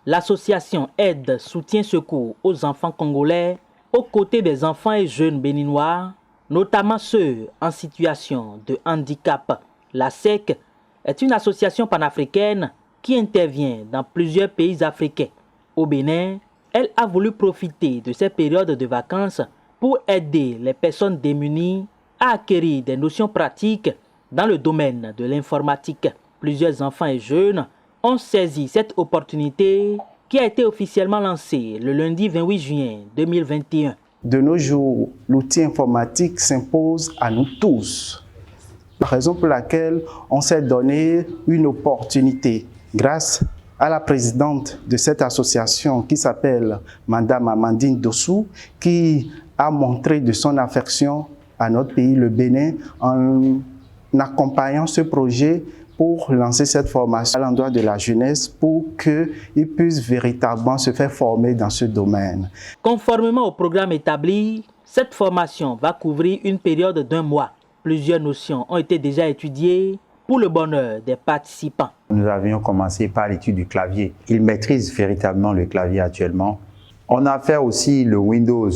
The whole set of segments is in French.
L'association Aide, Soutien, Secours aux enfants congolais aux côtés des enfants et jeunes béninois, notamment ceux en situation de handicap. La SEC est une association panafricaine qui intervient dans plusieurs pays africains. Au Bénin, elle a voulu profiter de ces périodes de vacances pour aider les personnes démunies à acquérir des notions pratiques dans le domaine de l'informatique. Plusieurs enfants et jeunes ont saisi cette opportunité qui a été officiellement lancée le lundi 28 juin 2021. De nos jours, l'outil informatique s'impose à nous tous. La raison pour laquelle on s'est donné une opportunité grâce à la présidente de cette association qui s'appelle Madame Amandine Dossou, qui a montré de son affection à notre pays, le Bénin, en accompagnant ce projet pour lancer cette formation à l'endroit de la jeunesse pour qu'ils puissent véritablement se faire former dans ce domaine. Conformément au programme établi, cette formation va couvrir une période d'1 mois. Plusieurs notions ont été déjà étudiées pour le bonheur des participants. Nous avions commencé par l'étude du clavier. Ils maîtrisent véritablement le clavier actuellement. On a fait aussi le Windows,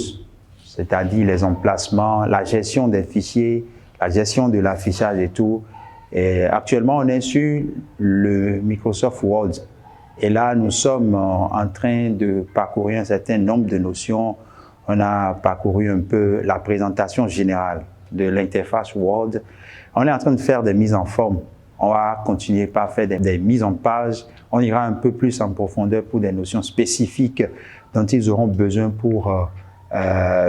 c'est-à-dire les emplacements, la gestion des fichiers, la gestion de l'affichage et tout. Et actuellement, on est sur le Microsoft Word. Et là, nous sommes en train de parcourir un certain nombre de notions. On a parcouru un peu la présentation générale de l'interface Word. On est en train de faire des mises en forme. On va continuer par faire des mises en page. On ira un peu plus en profondeur pour des notions spécifiques dont ils auront besoin pour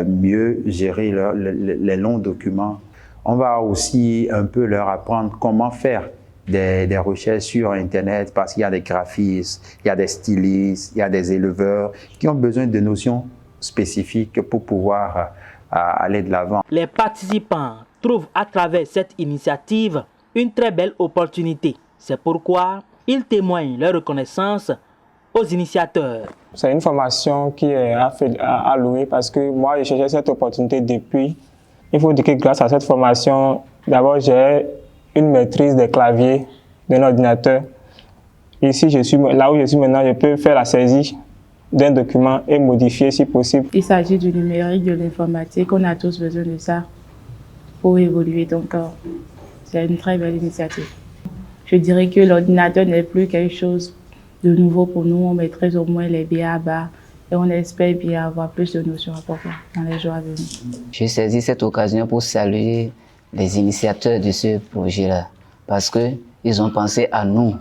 mieux gérer les longs documents. On va aussi un peu leur apprendre comment faire des recherches sur Internet parce qu'il y a des graphistes, il y a des stylistes, il y a des éleveurs qui ont besoin de notions spécifiques pour pouvoir aller de l'avant. Les participants trouvent à travers cette initiative une très belle opportunité. C'est pourquoi ils témoignent leur reconnaissance aux initiateurs. C'est une formation qui est à louer parce que moi, j'ai cherché cette opportunité depuis. Il faut dire que grâce à cette formation, d'abord, j'ai une maîtrise des claviers d'un ordinateur. Ici, là où je suis maintenant, je peux faire la saisie d'un document et modifier si possible. Il s'agit du numérique, de l'informatique. On a tous besoin de ça pour évoluer. Donc, c'est une très belle initiative. Je dirais que l'ordinateur n'est plus quelque chose de nouveau pour nous. On maîtrise au moins les b.a.-ba. Et on espère bien avoir plus de notions à propos dans les jours à venir. J'ai saisi cette occasion pour saluer les initiateurs de ce projet-là, parce qu'ils ont pensé à nous,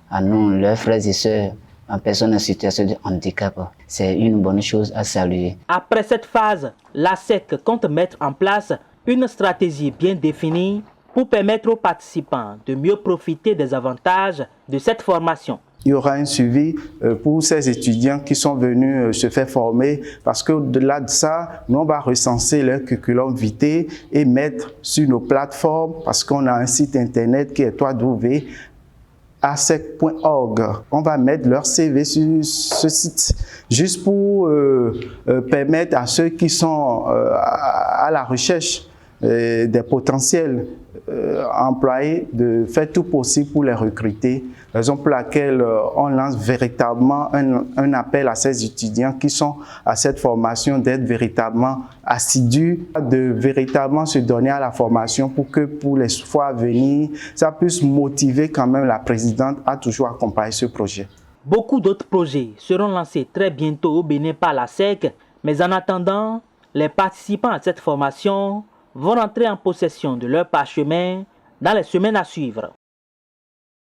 leurs frères et sœurs, en personnes en situation de handicap. C'est une bonne chose à saluer. Après cette phase, la SEC compte mettre en place une stratégie bien définie pour permettre aux participants de mieux profiter des avantages de cette formation. Il y aura un suivi pour ces étudiants qui sont venus se faire former parce qu'au-delà de ça, nous on va recenser leur curriculum vitae et mettre sur nos plateformes parce qu'on a un site internet qui est www.asec.org. On va mettre leur CV sur ce site juste pour permettre à ceux qui sont à la recherche des potentiels employés de faire tout possible pour les recruter. Raison pour laquelle on lance véritablement un appel à ces étudiants qui sont à cette formation d'être véritablement assidus, de véritablement se donner à la formation pour que pour les fois à venir, ça puisse motiver quand même la présidente à toujours accompagner ce projet. Beaucoup d'autres projets seront lancés très bientôt au Bénin par la SEC, mais en attendant, les participants à cette formation vont rentrer en possession de leur parchemin dans les semaines à suivre.